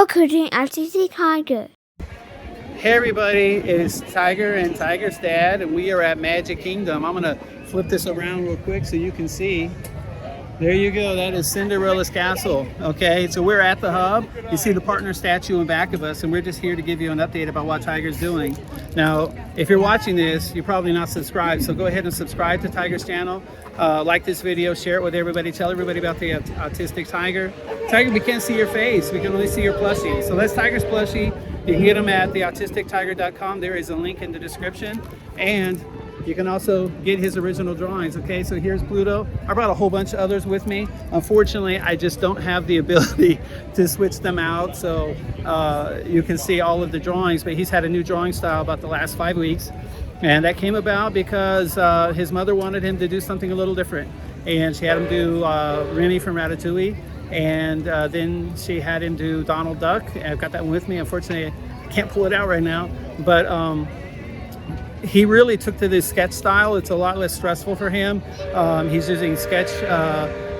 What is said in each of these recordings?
Welcome to ASGO. Hey everybody, it's Tiger and Tiger's dad, and we are at Magic Kingdom. I'm gonna flip this around real quick so you can see. There you go, that is Cinderella's castle. Okay, so we're at the hub. You see the partner statue in back of us, and we're just here to give you an update about what Tiger's doing. Now, if you're watching this, you're probably not subscribed, so go ahead and subscribe to Tiger's channel. Like this video, share it with everybody, tell everybody about the Autistic Tiger. Tiger, we can't see your face, we can only see your plushie. So that's Tiger's plushie. You can get them at TheAutisticTiger.com. There is a link in the description. And you can also get his original drawings. Okay, so here's Pluto. I brought a whole bunch of others with me. Unfortunately, I just don't have the ability to switch them out. So you can see all of the drawings, but he's had a new drawing style about the last 5 weeks. And that came about because his mother wanted him to do something a little different. And she had him do Remy from Ratatouille. And then she had him do Donald Duck. I've got that one with me. Unfortunately, I can't pull it out right now. But he really took to this sketch style. It's a lot less stressful for him. He's using sketch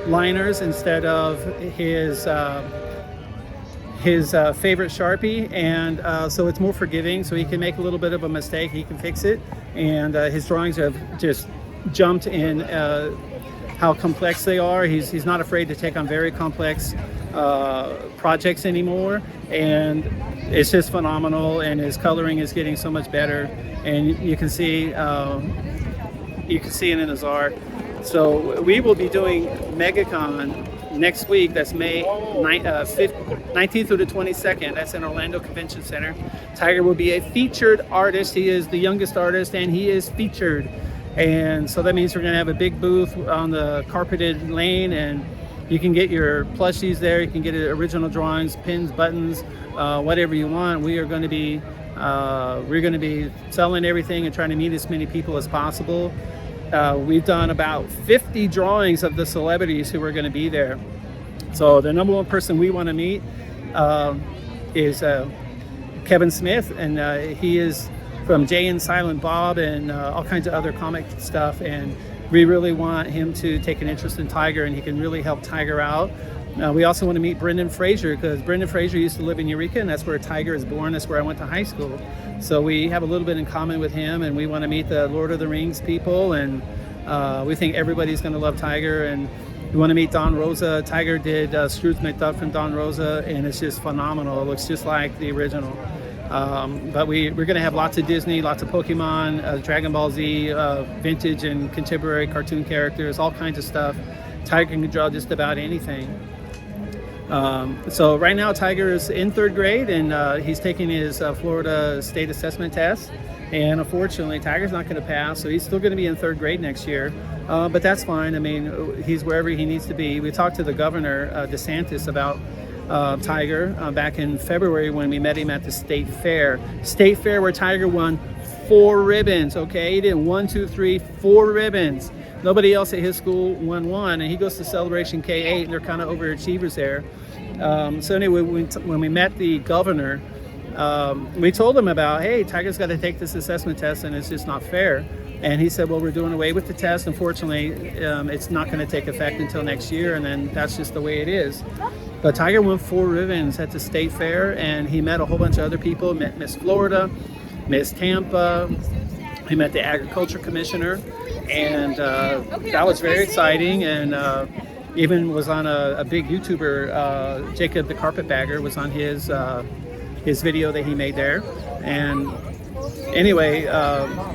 liners instead of his favorite Sharpie, and so it's more forgiving, so he can make a little bit of a mistake, he can fix it. And his drawings have just jumped in how complex they are. He's not afraid to take on very complex projects anymore, and it's just phenomenal, and his coloring is getting so much better, and you can see it in his art. So we will be doing Megacon next week. That's May 19th through the 22nd. That's in Orlando Convention Center. Tiger will be a featured artist. He is the youngest artist, and he is featured. And so that means we're going to have a big booth on the carpeted lane, and you can get your plushies there. You can get original drawings, pins, buttons, whatever you want. We're going to be selling everything and trying to meet as many people as possible. We've done about 50 drawings of the celebrities who are going to be there. So the number one person we want to meet is Kevin Smith, and he is from Jay and Silent Bob and all kinds of other comic stuff, and we really want him to take an interest in Tiger, and he can really help Tiger out. We also want to meet Brendan Fraser, because Brendan Fraser used to live in Eureka, and that's where Tiger is born. That's where I went to high school. So we have a little bit in common with him, and we want to meet the Lord of the Rings people, and we think everybody's going to love Tiger. And we want to meet Don Rosa. Tiger did Scrooge McDuck from Don Rosa, and it's just phenomenal. It looks just like the original. But we're going to have lots of Disney, lots of Pokemon, Dragon Ball Z, vintage and contemporary cartoon characters, all kinds of stuff. Tiger can draw just about anything. So right now Tiger is in 3rd grade, and he's taking his Florida State Assessment test, and unfortunately Tiger's not going to pass, so he's still going to be in 3rd grade next year, but that's fine. I mean, he's wherever he needs to be. We talked to the Governor DeSantis about Tiger back in February when we met him at the State Fair where Tiger won 4 ribbons. Okay, he did 1, 2, 3, 4 ribbons. Nobody else at his school won 1, and he goes to Celebration K8, and they're kind of overachievers there. So anyway, when we met the governor, we told him about, hey, Tiger's got to take this assessment test, and it's just not fair. And he said, well, we're doing away with the test. Unfortunately, it's not going to take effect until next year, and then that's just the way it is. But Tiger won 4 ribbons at the State Fair, and he met a whole bunch of other people. Met Miss Florida, Miss Tampa. He met the Agriculture Commissioner, and that was very exciting. And even was on a big YouTuber, Jacob the Carpetbagger, was on his video that he made there. And anyway,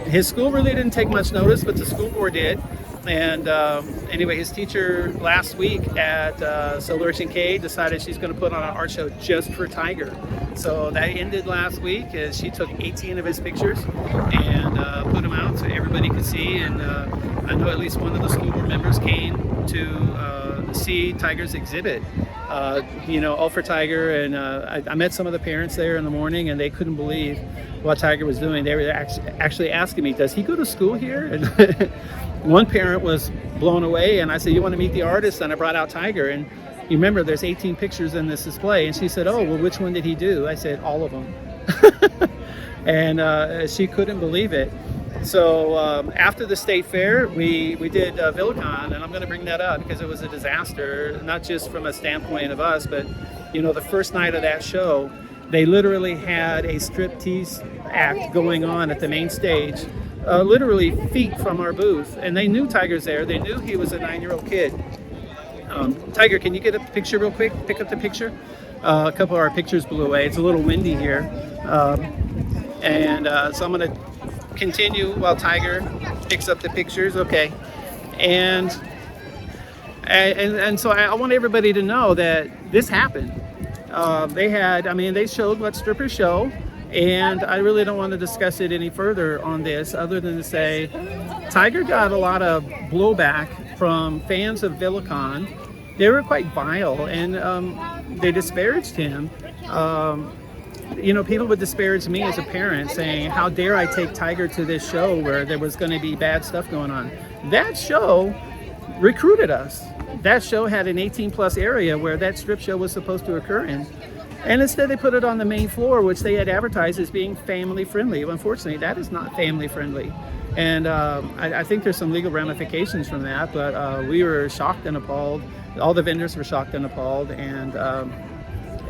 his school really didn't take much notice, but the school board did. And anyway, his teacher last week at Celebration K decided she's going to put on an art show just for Tiger. So that ended last week as she took 18 of his pictures and put them out so everybody could see. And I know at least one of the school board members came to see Tiger's exhibit. All for Tiger, and I met some of the parents there in the morning, and they couldn't believe what Tiger was doing. They were actually asking me, does he go to school here? And one parent was blown away, and I said, you want to meet the artist? And I brought out Tiger, and you remember there's 18 pictures in this display, and she said, oh, well, which one did he do? I said, all of them. And she couldn't believe it. So after the state fair, we did Villicon, and I'm going to bring that up because it was a disaster, not just from a standpoint of us, but the first night of that show, they literally had a striptease act going on at the main stage, literally feet from our booth, and they knew Tiger's there. They knew he was a 9-year-old kid. Tiger, can you get a picture real quick? Pick up the picture. A couple of our pictures blew away. It's a little windy here, so I'm going to continue while Tiger picks up the pictures. Okay, and so I want everybody to know that this happened. They showed what strippers show, and I really don't want to discuss it any further on this other than to say Tiger got a lot of blowback from fans of Villicon. They were quite vile, and they disparaged him. People would disparage me as a parent, saying, how dare I take Tiger to this show where there was going to be bad stuff going on. That show recruited us. That show had an 18-plus area where that strip show was supposed to occur in. And instead they put it on the main floor, which they had advertised as being family friendly. Unfortunately, that is not family friendly. And I think there's some legal ramifications from that, but we were shocked and appalled. All the vendors were shocked and appalled. And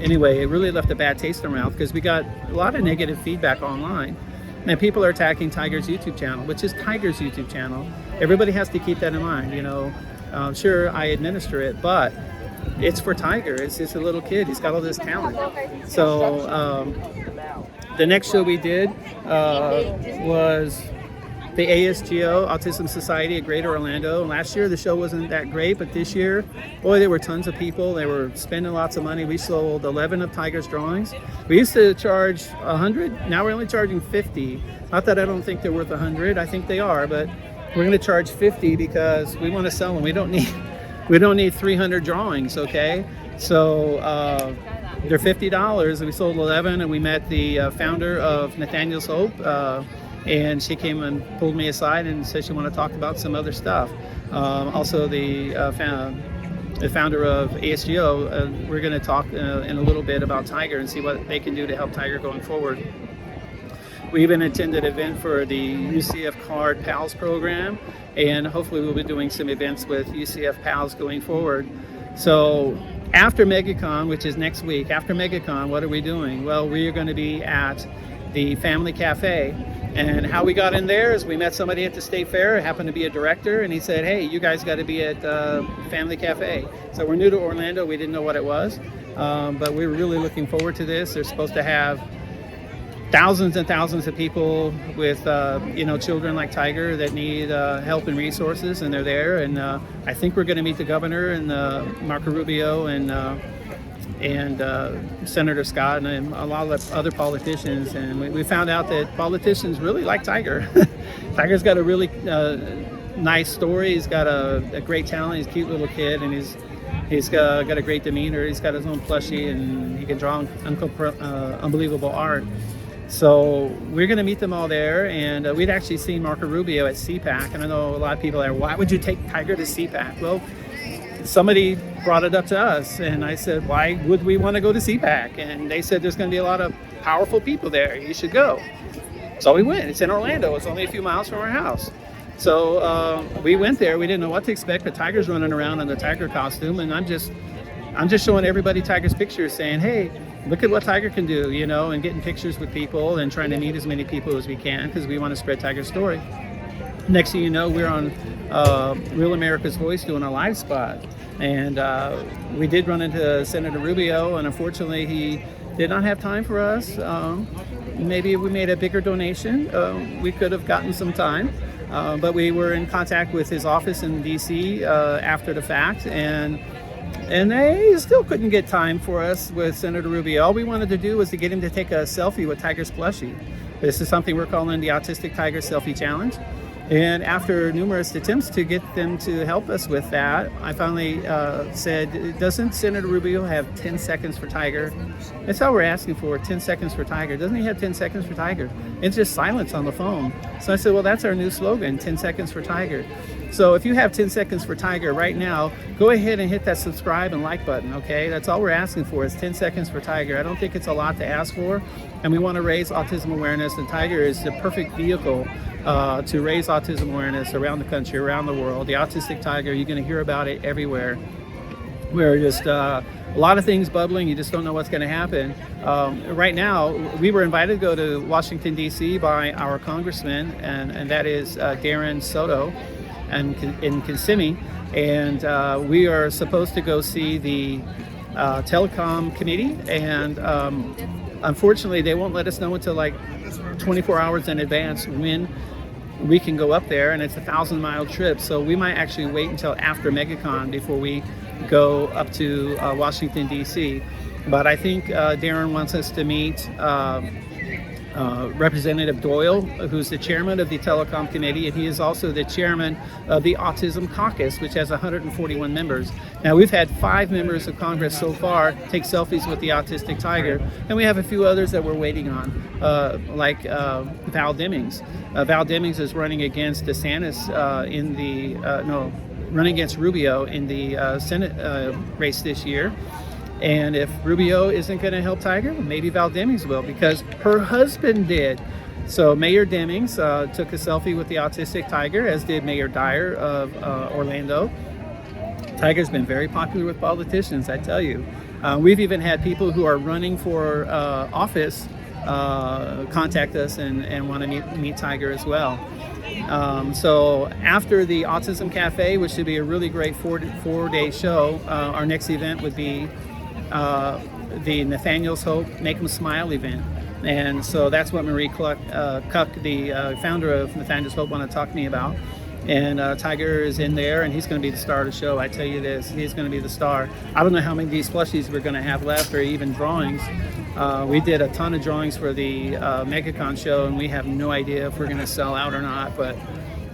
anyway, it really left a bad taste in our mouth because we got a lot of negative feedback online. And people are attacking Tiger's YouTube channel, which is Tiger's YouTube channel. Everybody has to keep that in mind. Sure, I administer it, but it's for Tiger. It's just a little kid. He's got all this talent. So the next show we did was the ASGO, Autism Society of Greater Orlando. Last year the show wasn't that great, but this year, boy, there were tons of people. They were spending lots of money. We sold 11 of Tiger's drawings. We used to charge 100. Now we're only charging 50. Not that I don't think they're worth 100. I think they are, but we're going to charge 50 because we want to sell them. We don't need 300 drawings. Okay, so they're $50, and we sold 11. And we met the founder of Nathaniel's Hope. And she came and pulled me aside and said she wanted to talk about some other stuff. Also, the founder of ASGO, we're going to talk in a little bit about Tiger and see what they can do to help Tiger going forward. We even attended an event for the UCF Card Pals program, and hopefully we'll be doing some events with UCF Pals going forward. So after Megacon, which is next week, after Megacon, what are we doing? Well, we are going to be at the Family Cafe. And how we got in there is we met somebody at the state fair. It happened to be a director, and he said, hey, you guys got to be at Family Cafe. So we're new to Orlando. We didn't know what it was, but we're really looking forward to this. They're supposed to have thousands and thousands of people with children like Tiger that need help and resources, and they're there. And I think we're going to meet the governor and Marco Rubio and Senator Scott and a lot of other politicians, and we found out that politicians really like Tiger. Tiger's got a really nice story. He's got a great talent. He's a cute little kid, and he's got a great demeanor. He's got his own plushie, and he can draw unbelievable art. So we're going to meet them all there, and we'd actually seen Marco Rubio at CPAC, and I know a lot of people are, why would you take Tiger to CPAC? Well, somebody brought it up to us, and I said, why would we want to go to CPAC? And they said, there's going to be a lot of powerful people there. You should go. So we went. It's in Orlando. It's only a few miles from our house. So we went there. We didn't know what to expect, but Tiger's running around in the Tiger costume, and I'm just showing everybody Tiger's pictures, saying, hey, look at what Tiger can do, and getting pictures with people and trying to meet as many people as we can because we want to spread Tiger's story. Next thing you know, we're on Real America's Voice doing a live spot. And we did run into Senator Rubio, and unfortunately he did not have time for us. Maybe if we made a bigger donation, we could have gotten some time. But we were in contact with his office in DC after the fact, and they still couldn't get time for us with Senator Rubio. All we wanted to do was to get him to take a selfie with Tiger's plushie. This is something we're calling the Autistic Tiger Selfie Challenge. And after numerous attempts to get them to help us with that, I finally said, doesn't Senator Rubio have 10 seconds for Tiger? That's all we're asking for, 10 seconds for Tiger. Doesn't he have 10 seconds for Tiger? It's just silence on the phone. So I said, well, that's our new slogan, 10 seconds for Tiger. So if you have 10 seconds for Tiger right now, go ahead and hit that subscribe and like button, okay? That's all we're asking for is 10 seconds for Tiger. I don't think it's a lot to ask for, and we want to raise autism awareness, and Tiger is the perfect vehicle to raise autism awareness around the country, around the world. The Autistic Tiger, you're going to hear about it everywhere. We're just a lot of things bubbling. You just don't know what's going to happen. Right now, we were invited to go to Washington, D.C. by our congressman, and that is Darren Soto in Kissimmee. And we are supposed to go see the telecom committee. And unfortunately, they won't let us know until like 24 hours in advance when we can go up there. And it's a 1,000-mile trip. So we might actually wait until after Megacon before we go up to Washington, D.C. But I think Darren wants us to meet Representative Doyle, who's the chairman of the Telecom Committee, and he is also the chairman of the Autism Caucus, which has 141 members. Now, we've had 5 members of Congress so far take selfies with the Autistic Tiger, and we have a few others that we're waiting on, like Val Demings. Val Demings is running against DeSantis running against Rubio in the Senate race this year. And if Rubio isn't going to help Tiger, maybe Val Demings will, because her husband did. So Mayor Demings took a selfie with the Autistic Tiger, as did Mayor Dyer of Orlando. Tiger's been very popular with politicians, I tell you. We've even had people who are running for office contact us and want to meet Tiger as well. So after the Autism Cafe, which should be a really great four-day show, our next event would be the Nathaniel's Hope Make 'em Smile event. And so that's what Marie Cuck, the founder of Nathaniel's Hope, want to talk to me about. And Tiger is in there, and he's going to be the star of the show. I tell you this, he's going to be the star. I don't know how many of these plushies we're going to have left, or even drawings. We did a ton of drawings for the Megacon show, and we have no idea if we're going to sell out or not. But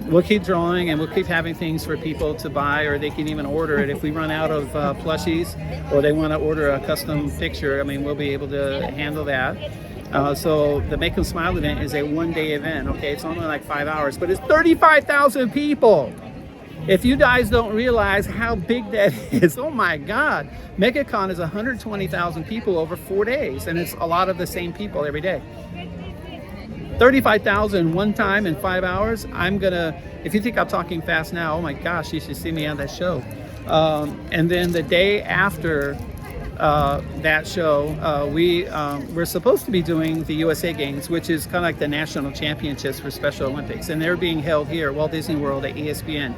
we'll keep drawing, and we'll keep having things for people to buy, or they can even order it. If we run out of plushies, or they want to order a custom picture, I mean, we'll be able to handle that. So the Make 'em Smile event is a one-day event, okay? It's only like 5 hours, but it's 35,000 people. If you guys don't realize how big that is, oh my God. Megacon is 120,000 people over 4 days, and it's a lot of the same people every day. 35,000 one time in 5 hours. If you think I'm talking fast now, oh my gosh, you should see me on that show. And then the day after that show, we're supposed to be doing the USA Games, which is kind of like the national championships for Special Olympics, and they're being held here at Walt Disney World at ESPN,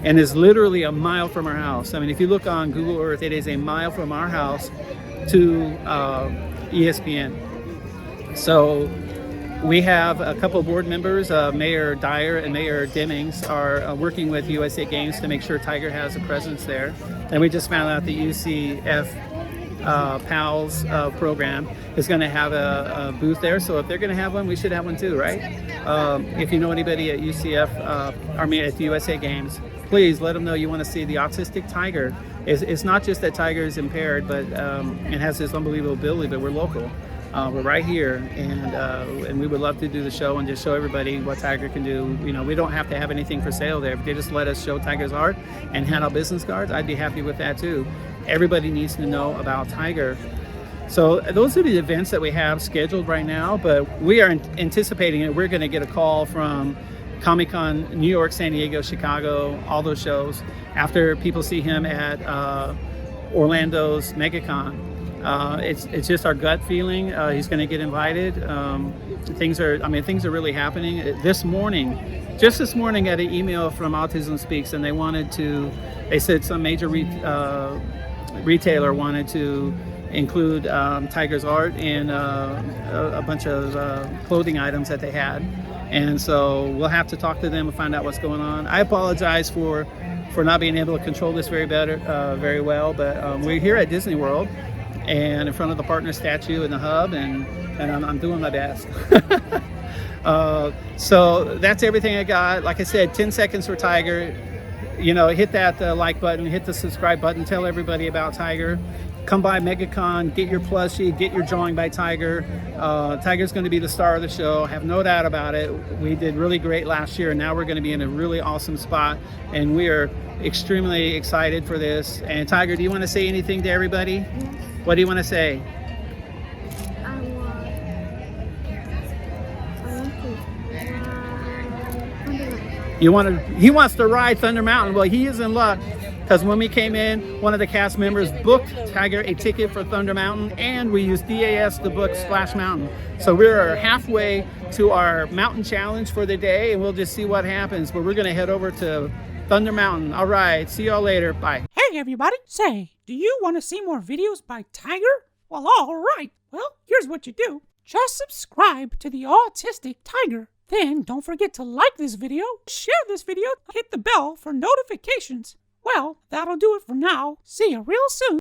and is literally a mile from our house. I mean, if you look on Google Earth, it is a mile from our house to ESPN. So we have a couple of board members, Mayor Dyer and Mayor Demings, are working with USA Games to make sure Tiger has a presence there. And we just found out the UCF PALS program is going to have a booth there. So if they're going to have one, we should have one too, right? If you know anybody at UCF, at the USA Games, please let them know you want to see the Autistic Tiger. It's not just that Tiger is impaired, but it has this unbelievable ability, but we're local. We're right here, and we would love to do the show and just show everybody what Tiger can do. You know, we don't have to have anything for sale there. If they just let us show Tiger's art and hand out business cards, I'd be happy with that too. Everybody needs to know about Tiger. So those are the events that we have scheduled right now, but we are anticipating it. We're going to get a call from Comic-Con, New York, San Diego, Chicago, all those shows, after people see him at Orlando's Megacon. It's just our gut feeling. He's going to get invited. Things are really happening. This morning, I got an email from Autism Speaks, and they said some major retailer wanted to include Tiger's art in a bunch of clothing items that they had. And so we'll have to talk to them and find out what's going on. I apologize for not being able to control this very well, but we're here at Disney World and in front of the partner statue in the hub, and I'm doing my best. So that's everything I got. Like I said, 10 seconds for Tiger. You know, hit that like button, hit the subscribe button, tell everybody about Tiger. come by Megacon, get your plushie, get your drawing by Tiger. Tiger's going to be the star of the show. Have no doubt about it. We did really great last year, and now we're going to be in a really awesome spot, and we are extremely excited for this. And Tiger, do you want to say anything to everybody? What do you want to say? He wants to ride Thunder Mountain. Well, he is in luck, because when we came in, one of the cast members booked Tiger a ticket for Thunder Mountain, and we used DAS to book Splash Mountain. So we're halfway to our mountain challenge for the day, and we'll just see what happens. But we're going to head over to Thunder Mountain. All right, see y'all later. Bye. Hey everybody, say, do you want to see more videos by Tiger? Well, all right. Well, here's what you do. Just subscribe to the Autistic Tiger. Then don't forget to like this video, share this video, hit the bell for notifications. Well, that'll do it for now. See you real soon.